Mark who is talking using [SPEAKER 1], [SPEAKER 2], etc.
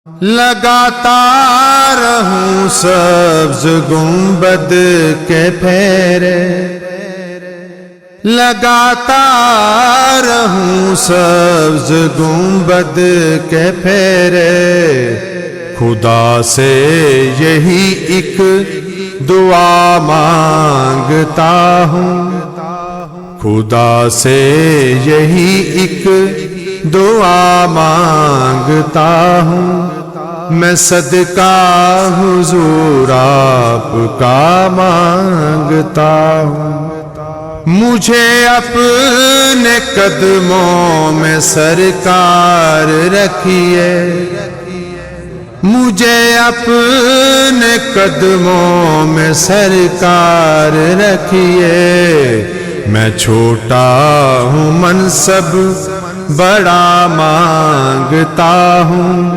[SPEAKER 1] لگاتا رہوں سبز گنبد کے پھیرے، لگاتا رہوں سبز گنبد کے پھیرے، خدا سے یہی ایک دعا مانگتا ہوں، خدا سے یہی ایک دعا مانگتا ہوں، میں صدقہ حضور آپ کا مانگتا ہوں، مجھے اپنے قدموں میں سرکار رکھیے، مجھے اپنے قدموں میں سرکار رکھیے، میں چھوٹا ہوں منصب بڑا مانگتا ہوں،